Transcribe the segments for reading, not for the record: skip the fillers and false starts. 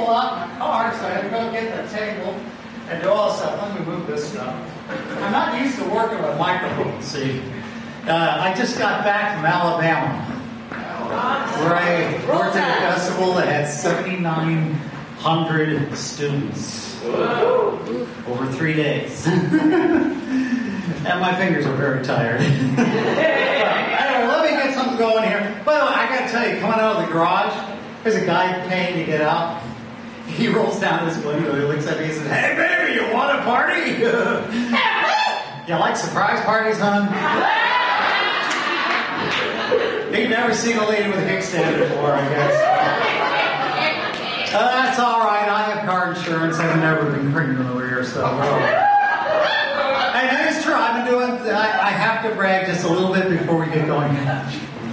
table out in my car, so I had to go get the table and do all this stuff. Let me move this stuff. I'm not used to working with microphones, see. I just got back from Alabama, where I worked at a festival that had 7,900 students over 3 days. And my fingers are very tired. Anyway, let me get something going here. By the way, I got to tell you, coming out of the garage, there's a guy paying to get out. He rolls down his window, he looks at me and says, "Hey baby, you want a party?" You like surprise parties, hon? You've never seen a lady with a kickstand before, I guess. That's all right. I have car insurance. I've never been creamed in the rear, so. And it's true. I've been doing. I have to brag just a little bit before we get going.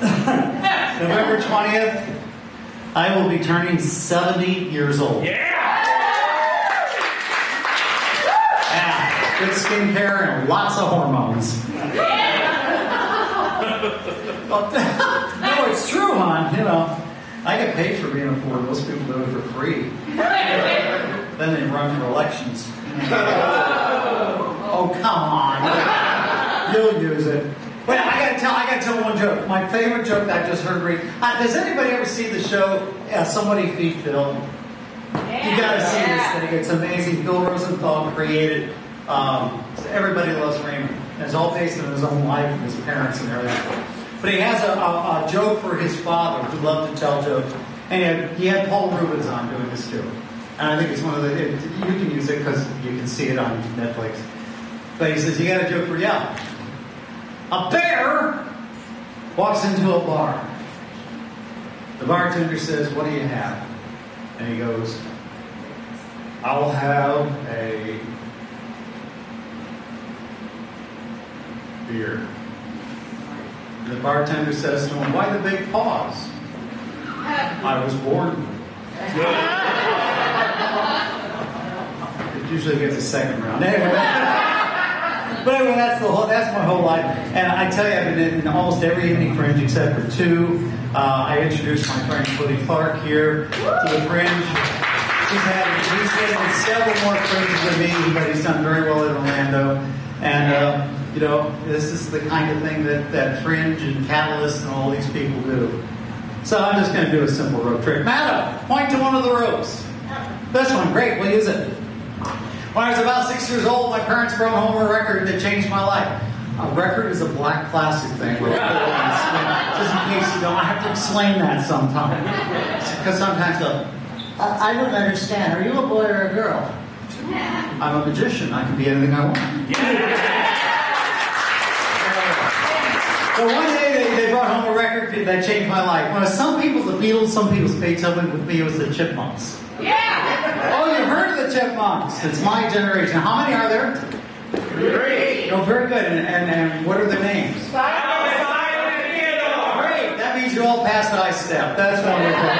November 20th, I will be turning 70 years old. Yeah. Good skincare and lots of hormones. No, it's true, hon. You know, I get paid for being a Ford. Most people do it for free. Then they run for elections. Oh, come on. You'll use it. Wait, I gotta tell one joke. My favorite joke that I just heard read. Does anybody ever see the show Somebody Feed Phil? You gotta see this thing. It's amazing. Bill Rosenthal created Everybody Loves Raymond. And it's all based on his own life and his parents and everything. But he has a joke for his father who loved to tell jokes. And he had Paul Rubens on doing this joke. And I think it's one of the... You can use it because you can see it on Netflix. But he says, you got a joke for you. A bear walks into a bar. The bartender says, "What do you have?" And he goes, "I'll have a beer." The bartender says to him, "Why the big pause?" "I was born." It usually gets a second round. But anyway, that's my whole life. And I tell you, I've been in almost every evening Fringe except for two. I introduced my friend Cody Clark here to the Fringe. He's been in several more Fringes than me, but he's done very well in Orlando. And this is the kind of thing that Fringe and Catalyst and all these people do. So I'm just going to do a simple rope trick. Madam, point to one of the ropes. This one, great, we'll use it. When I was about 6 years old, my parents brought home a record that changed my life. A record is a black plastic thing. Just in case you don't, I have to explain that sometimes. Because sometimes I don't understand. Are you a boy or a girl? I'm a magician. I can be anything I want. So one day they brought home a record that changed my life. Well, some people's the Beatles, some people's Beethoven. With me, it was the Chipmunks. Yeah! Oh, you heard of the Chipmunks. It's my generation. How many are there? 3. Oh, very good. And what are their names? Simon and Theodore. Great. That means you all passed I step. That's wonderful.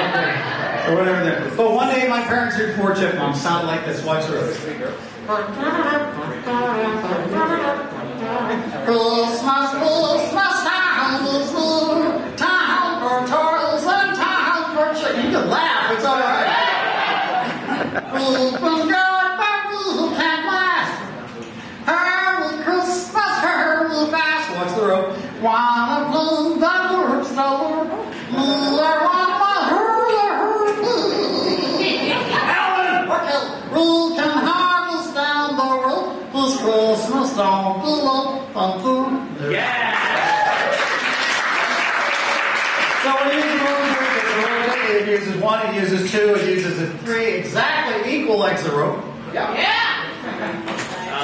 Or whatever they're. But one day my parents heard 4 Chipmunks. Sounded like this. Watch this. Christmas, Christmas, time is here. Time for toils and time for chicken. You can laugh. It's all right. We've been good, but we can't last. Hurry Christmas, hurry fast. What's the rope? Wanna play the word slower? Alan, okay. We can harvest down the road. This Christmas don't be late. Yeah. So when you use it uses 1, it uses 2, it uses 3, exactly equal lengths of rope. Yeah.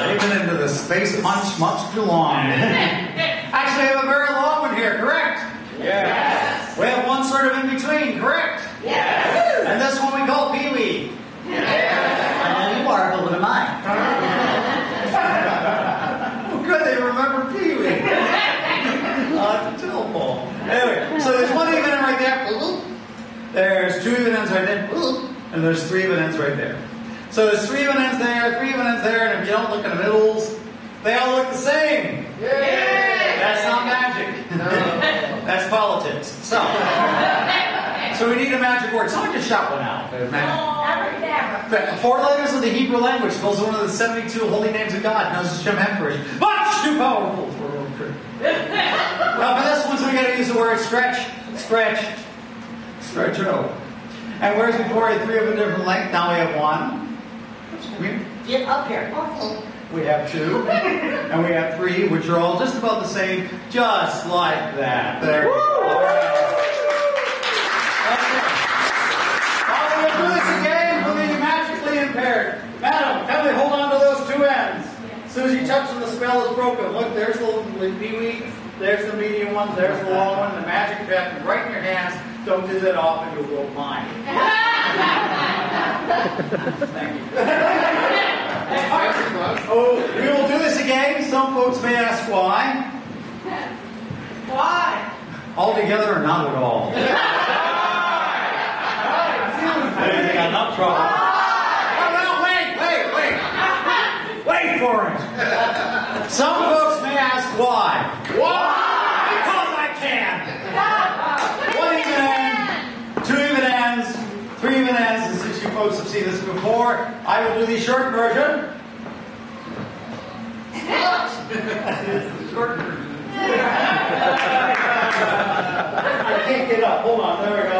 They've been into the space much too long. Actually, we have a very long one here, correct? Yes. We have one sort of in between, correct? Yes. And this one we call Pee-wee. Yes. I know you are, but what am I? Oh, good, they remember Pee-wee. I'll have to tell Paul. Anyway, so there's 1 even end right there. There's 2 even ends right there. And there's 3 even ends right there. So there's 3 even ends there, 3 even ends there, and if you don't look at the middles, they all look the same. Yay! That's not magic. No. That's politics. So So we need a magic word. Someone just shout one out. Abracadabra. 4 letters of the Hebrew language spells one of the 72 holy names of God. Knows as Shem Hemfrish. Much too powerful for a little trick. Now for this one, so we got to use the word stretch. Stretch. Stretcho. And whereas before we had 3 of a different length, now we have 1. Get up here. We have 2. And we have 3, which are all just about the same, just like that. There we go. All right. We'll do this again for the magically impaired. Madam, have me hold on to those 2 ends. As soon as you touch them, the spell is broken. Look, there's the peewee, there's the medium one, there's the long one, the magic pen right in your hands. Don't do that off and you'll go blind. Thank you. Oh, we will do this again. Some folks may ask why. Why? All together or not at all? I didn't got enough trouble. Wait for it. Some folks may ask why. Why? Because I can. 1 even end, 2 even ends, 3 even ends, and since you folks have seen this before, I will do the short version. It's the short version. I can't get up. Hold on. There we go.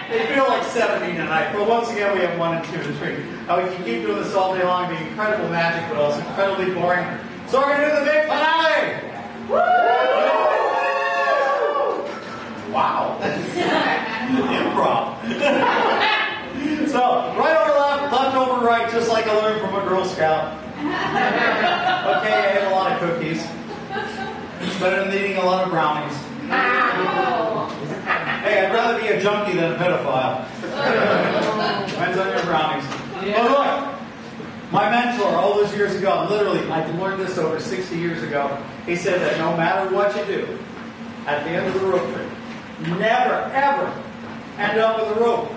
They feel like 70 tonight, but once again we have 1 and 2 and 3. Now we can keep doing this all day long, being incredible magic, but also incredibly boring. So we're going to do the big finale! Woo! Wow. Improv. So, right over left, left over right, just like I learned from a Girl Scout. Okay, I ate a lot of cookies. It's better than eating a lot of brownies. Hey, I'd rather be a junkie than a pedophile. Depends on your brownies. But look, my mentor all those years ago, literally, I learned this over 60 years ago. He said that no matter what you do, at the end of the rope trick, never, ever end up with a rope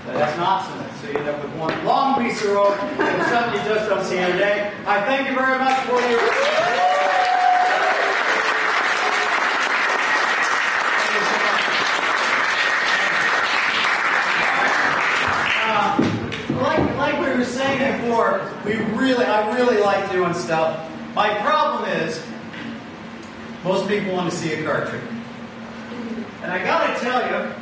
that has knots in it. So you end up with one long piece of rope, and something you just don't see every day. I thank you very much for your... Like we were saying before, I really like doing stuff. My problem is, most people want to see a card trick. And I gotta tell you,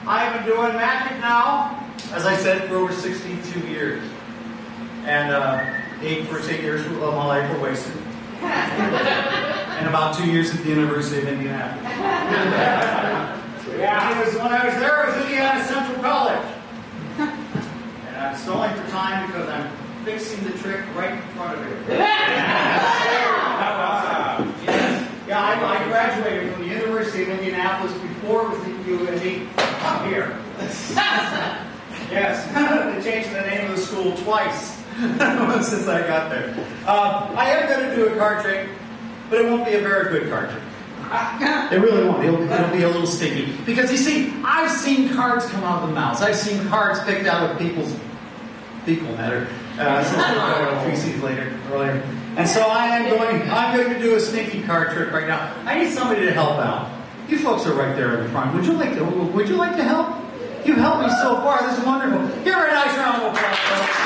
I've been doing magic now, as I said, for over 62 years. And 8 years of my life were wasted. And about 2 years at the University of Indianapolis. Yeah, when I was there, I was Indiana Central College. And I'm stalling for time because I'm fixing the trick right in front of you. Yeah, I graduated from the University of Indianapolis before it was the UND here. Yes, they changed the name of the school twice since I got there. I am going to do a card trick, but it won't be a very good card trick. It really won't. It'll be a little sticky. Because you see, I've seen cards come out of the mouths. I've seen cards picked out of people's fecal matter. Feces earlier. And so I'm going to do a sneaky card trick right now. I need somebody to help out. You folks are right there in the front. Would you like to help? You've helped me so far. This is wonderful. Give her a nice round of applause, folks.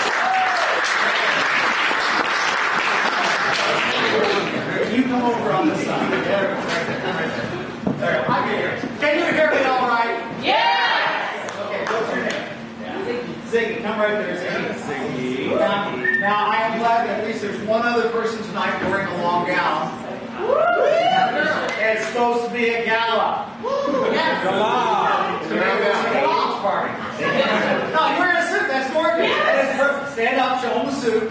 You come over on this side. There. I'm here. Can you hear me all right? Yes! Okay, what's your name? Ziggy. Come right there, Ziggy. Now, I am glad that at least there's one other person tonight wearing a long gown. It's supposed to be a gala. Gala. It's going to be a launch party. No, you're wearing a suit. That's more good. That's perfect. Stand up, show them the suit.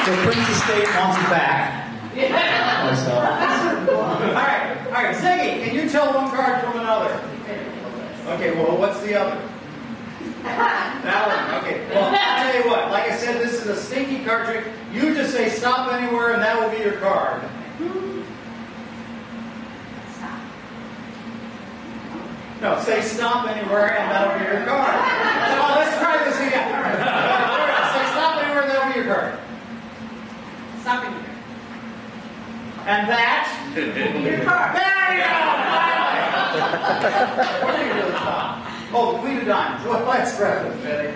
So Prince Estate wants it back. All right, Ziggy, can you tell one card from another? Okay, well, what's the other? That one. Okay, well, I'll tell you what. Like I said, this is a stinky card trick. You just say stop anywhere, and that will be your card. No, say stop anywhere, and that'll be your card. So let's try this again. Say stop anywhere, and that'll be your card. Stop anywhere. And And that? Your car. There you go! What are you really talking? Oh, the Queen of Diamonds. Well, that's rather fitting.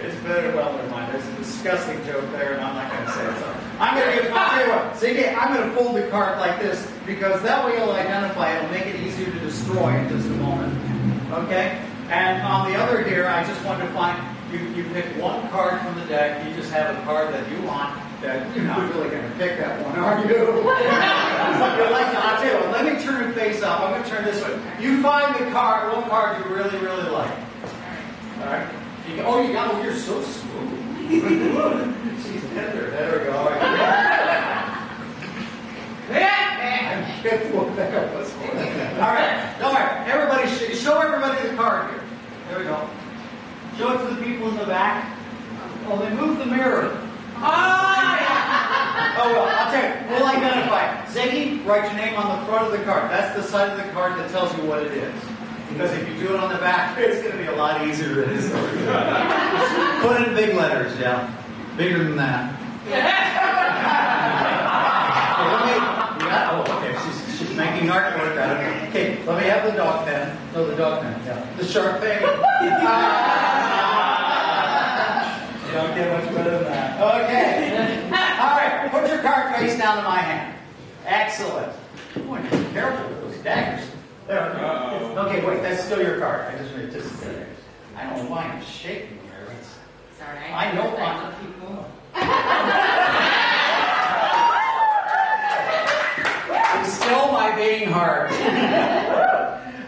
It's better. Well, never mind. There's a disgusting joke there, and I'm not going to say it. So I'm going to give. I'll tell you what. See, I'm going to fold the card like this because that way you'll identify it. It'll make it easier to destroy in just a moment. Okay. And on the other here, I just wanted to find. You pick one card from the deck. You just have a card that you want. That you're not really going to pick that one, are you? You're like, I'll tell you what, let me turn it face up. I'm going to turn this way. You find the card, one card you really, really like. All right. You got. Oh, you're so smooth. She's tender. There we go. All right. All right. All right. Everybody, show everybody the card here. There we go. Show it to the people in the back. Oh, they moved the mirror. Oh, well, I'll tell you. We'll identify it. Ziggy, write your name on the front of the card. That's the side of the card that tells you what it is. Because if you do it on the back, it's going to be a lot easier than this. Put it in big letters, yeah. Bigger than that. Okay. She's making artwork out of it. Okay, let me have the dog pen. No, the dog pen. Yeah. The shark pen. You don't get much better than that. Okay. All right. Put your card face down in my hand. Excellent. Boy, be careful with those daggers. There. Okay, wait. That's still your card. I just read this. I don't know why I'm shaking here. Sorry. I know why. It's still my beating heart.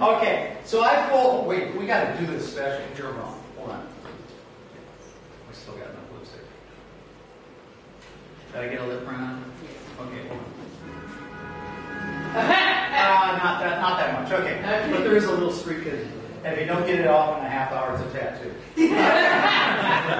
Okay, so I fold. Wait, we got to do this special. You're wrong. Hold on. We still got enough lipstick. Did I get a lip print on? Okay, hold on. Not that much. Okay, but there is a little streak. And if you don't get it off in a half hour, it's a tattoo.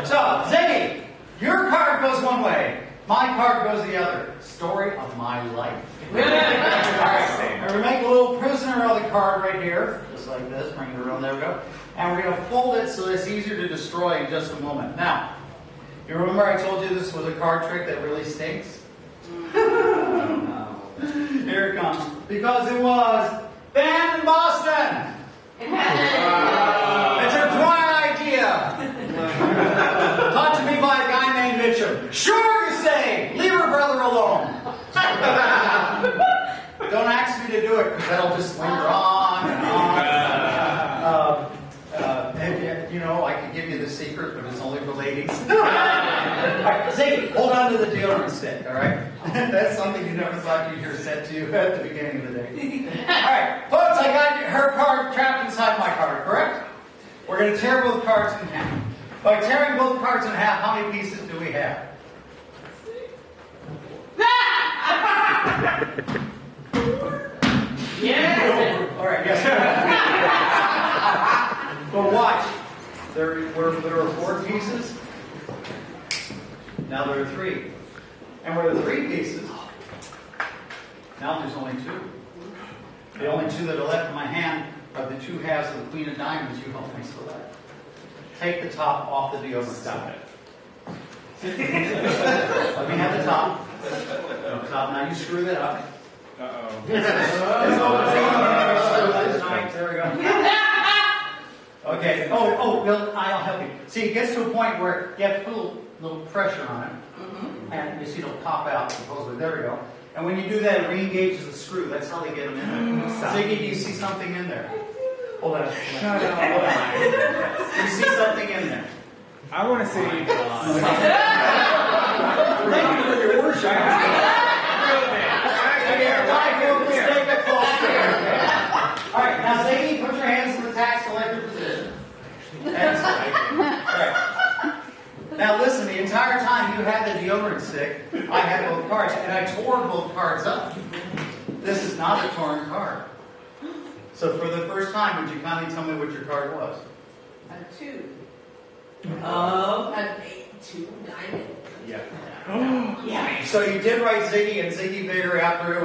So, Ziggy, your card goes one way. My card goes the other. Story of my life. All right. And we make a little prisoner of the card right here, just like this. Bring it around. There we go. And we're going to fold it so it's easier to destroy in just a moment. Now, you remember I told you this was a card trick that really stinks? Here it comes. Because it was banned in Boston. It's a dry idea. Taught to me by a guy named Mitchum. Sure, you say. Leave her brother alone. Don't ask me to do it because that'll just linger on and on. You know, I could give you the secret, but it's only for ladies. Right, Ziggy, hold on to the deodorant stick, all right? That's something you never thought you'd hear said to you at the beginning of the day. All right, folks, I got her card trapped inside my card, correct? We're going to tear both cards in half. By tearing both cards in half, how many pieces do we have? Yeah. All right. Yes. But watch. There were 4 pieces. Now there are 3. And where there are 3 pieces, now there's only 2. The only 2 that are left in my hand are the 2 halves of the Queen of Diamonds you helped me select. Take the top off the deodorant. Stop it. Let me have the top. No, top. Now you screw that up. Uh-oh. There we go. Okay. Oh, well, I'll help you. See, it gets to a point where you have to put a little pressure on it. And you see it'll pop out, supposedly. There we go. And when you do that, it re-engages the screw. That's how they get them in there. Ziggy, do you see something in there? Hold on. Hold on. Do you see something in there? I want to see. Thank you for your worship. All right, now Ziggy, put your hands in the tax collector position. Excellent. All right. Now listen, the entire time you had the deodorant stick, I had both cards, and I tore both cards up. This is not a torn card. So for the first time, would you kindly tell me what your card was? A 2. An 8, 2, 9. Yeah. Yeah. So you did write Ziggy and Ziggy bigger after it.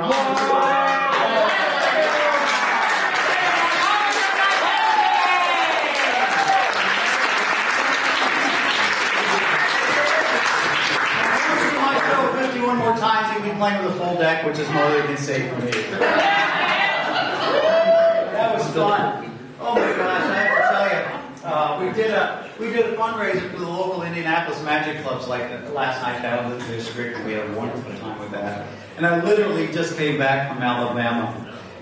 One more time, so we can playing with a full deck, which is more than you can say for me. That was fun. Oh my gosh, I have to tell you, we did a fundraiser for the local Indianapolis Magic Clubs like last night down in the district, and we had a wonderful time with that. And I literally just came back from Alabama.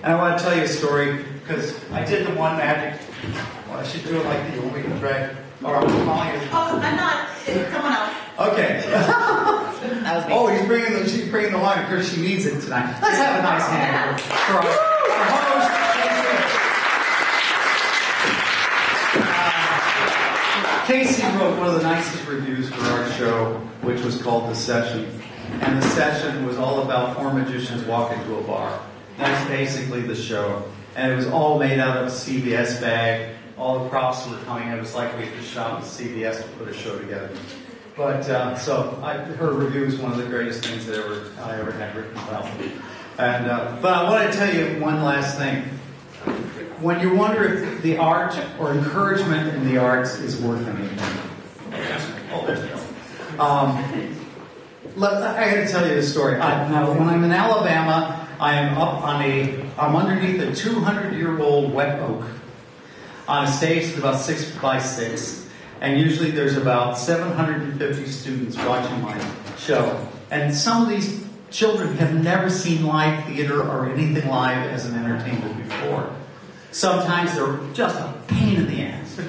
And I want to tell you a story, because I did the one magic. Well, I should do it like you want me to drag. Or I'm calling it. Oh, I'm not. Come on out. Okay. She's bringing the wine because she needs it tonight. Let's have a nice hand for our host. Casey wrote one of the nicest reviews for our show, which was called The Session. And The Session was all about four magicians walk into a bar. That's basically the show. And it was all made out of a CBS bag. All the props were coming. It was like we just shot with CBS to put a show together. But her review is one of the greatest things that I ever had written about. And but I want to tell you one last thing. When you wonder if the art or encouragement in the arts is worth anything. Oh, there's Bill. I got to tell you this story. Now, when I'm in Alabama, I'm underneath a 200-year-old wet oak on a stage that's about 6 by 6, and usually there's about 750 students watching my show. And some of these children have never seen live theater or anything live as an entertainment before. Sometimes they're just a pain in the ass.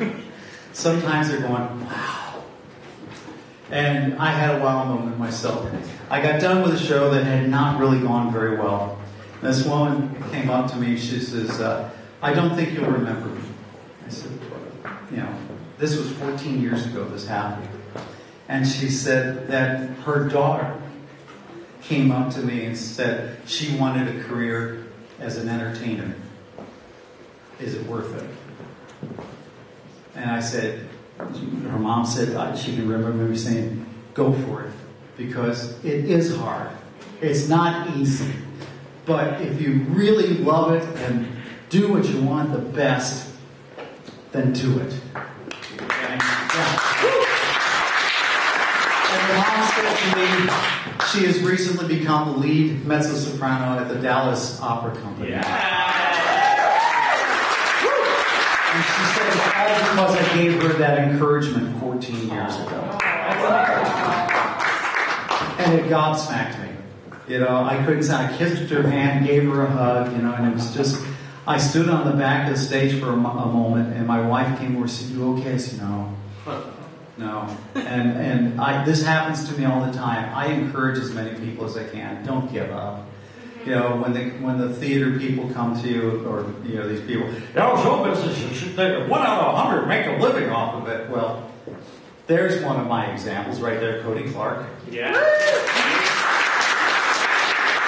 Sometimes they're going, wow. And I had a wow moment myself. I got done with a show that had not really gone very well. This woman came up to me. She says, I don't think you'll remember me. I said, this was 14 years ago this happened. And she said that her daughter came up to me and said she wanted a career as an entertainer. Is it worth it? And I said, her mom said she can remember me saying, go for it. Because it is hard. It's not easy. But if you really love it and do what you want the best, then do it. Okay? Yeah. And the mom said to me, she has recently become the lead mezzo-soprano at the Dallas Opera Company. Yeah. And she said it's all because I gave her that encouragement 14 years ago. And it gobsmacked me. I couldn't say. I kissed her hand, gave her a hug, and it was just, I stood on the back of the stage for a moment, and my wife came over and said, you okay? I said, no. And this happens to me all the time. I encourage as many people as I can. Don't give up. When the theater people come to you, or these people, show business, you should take 1 out of 100, make a living off of it. Well, there's one of my examples right there, Cody Clark. Yeah.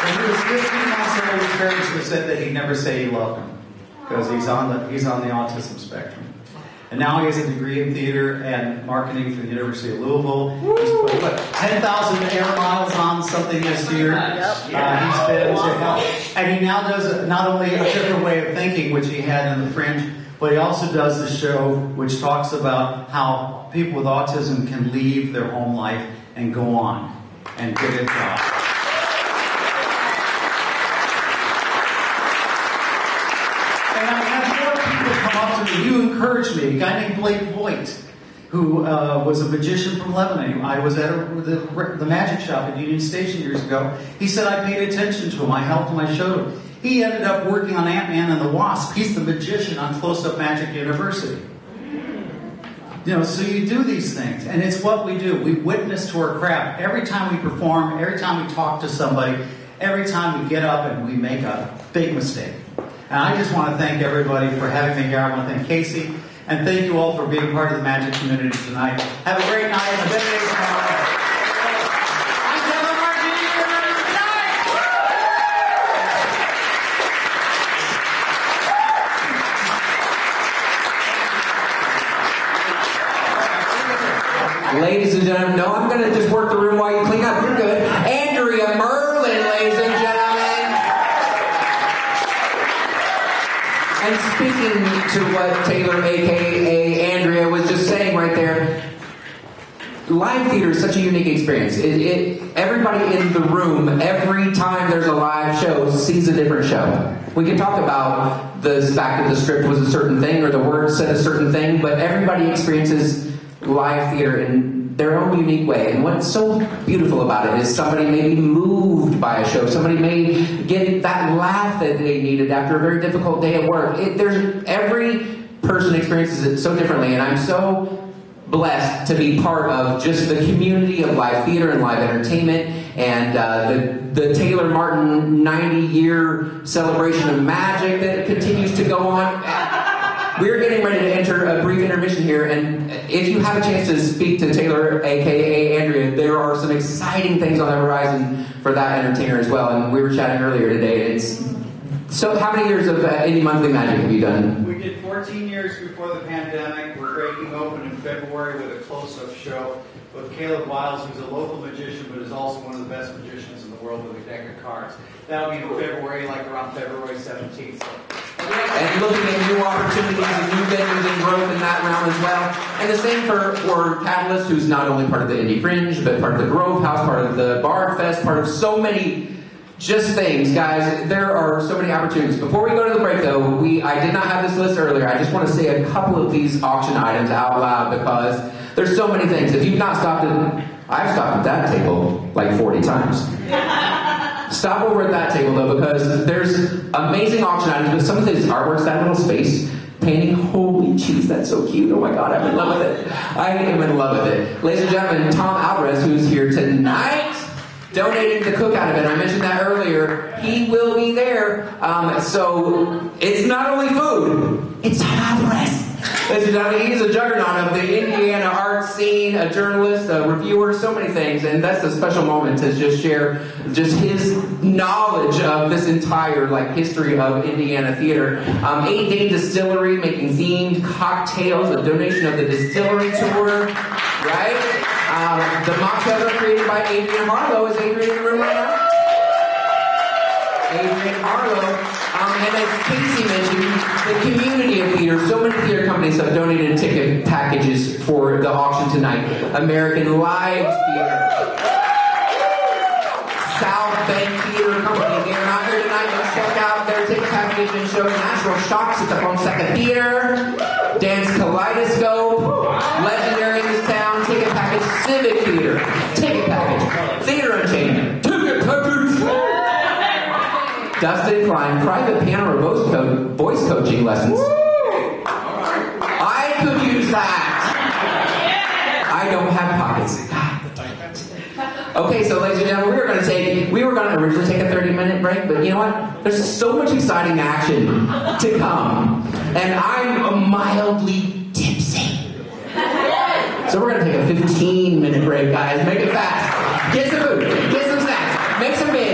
When he was 15 months old, his parents said that he'd never say he loved him because he's on the autism spectrum. And now he has a degree in theater and marketing from the University of Louisville. He's put 10,000 air miles on something this year. He's been to hell. And he now does not only a different way of thinking, which he had in the Fringe, but he also does the show which talks about how people with autism can leave their home life and go on and get a job. And I had more people come up to me. You encouraged me. A guy named Blake Voigt, who was a magician from Lebanon. I was at the magic shop at Union Station years ago. He said I paid attention to him. I helped him. I showed him. He ended up working on Ant-Man and the Wasp. He's the magician on Close Up Magic University. So you do these things, and it's what we do. We witness to our craft. Every time we perform, every time we talk to somebody, every time we get up and we make a big mistake. And I just want to thank everybody for having me here. I want to thank Casey, and thank you all for being part of the magic community tonight. Have a great night, and a big day tomorrow. I'm Kevin Martin. Ladies and gentlemen, no, I'm going to just work the room while you clean up. You're good. Andrea Merlin, ladies and gentlemen. And speaking to what Taylor, a.k.a. Andrea, was just saying right there, live theater is such a unique experience. Everybody in the room, every time there's a live show, sees a different show. We can talk about the fact that the script was a certain thing or the words said a certain thing, but everybody experiences live theater in their own unique way. And what's so beautiful about it is somebody may be moved by a show. Somebody may get that laugh that they needed after a very difficult day at work. Every person experiences it so differently, and I'm so blessed to be part of just the community of live theater and live entertainment, and the Taylor Martin 90-year celebration of magic that continues to go on. We're getting ready to enter a brief intermission here, and if you have a chance to speak to Taylor, aka Andrea, there are some exciting things on the horizon for that entertainer as well, and we were chatting earlier today. So how many years of Indie Monthly Magic have you done? We did 14 years before the pandemic. We're breaking open in February with a close-up show with Caleb Wiles, who's a local magician, but is also one of the best magicians in the world with a deck of cards. That'll be in February, like around February 17th. And looking at new opportunities and new venues and growth in that realm as well. And the same for Catalyst, who's not only part of the Indie Fringe, but part of the Grove House, part of the Bard Fest, part of so many just things, guys. There are so many opportunities. Before we go to the break, though, I did not have this list earlier. I just want to say a couple of these auction items out loud because there's so many things. If you've not stopped I've stopped at that table like 40 times. Stop over at that table, though, because there's amazing auction items with some of these artworks, that little space painting. Holy cheese, that's so cute. Oh my God, I'm in love with it. I am in love with it. Ladies and gentlemen, Tom Alvarez, who's here tonight, donating the cook out of it. I mentioned that earlier. He will be there. So it's not only food, it's Tom Alvarez. Ladies and gentlemen, he's a juggernaut of the Indiana art scene, a journalist, a reviewer, so many things. And that's a special moment to just share just his knowledge of this entire history of Indiana theater. 8-day distillery, making themed cocktails, a donation of the distillery tour, right? The mocktails are created by Adrian Harlow. Is Adrian in the room right now? Adrian Harlow. And as Casey mentioned, the community of theater, so many theater companies have donated ticket packages for the auction tonight. American Lives Theater, South Bank Theater Company, they are not here tonight. Let's check out their ticket package and show Natural Shocks at the Fonseca Theater, Dance Kaleidoscope, legendary in this town, ticket package, Civic Theater, ticket package, Theater Unchained, ticket package, Dustin Klein, private piano or voice coaching lessons. I could use that. I don't have pockets. Okay, so ladies and gentlemen, we were going to originally take a 30-minute break, but you know what? There's so much exciting action to come, and I'm mildly tipsy. So we're going to take a 15-minute break, guys. Make it fast. Get some food. Get some snacks. Make some big.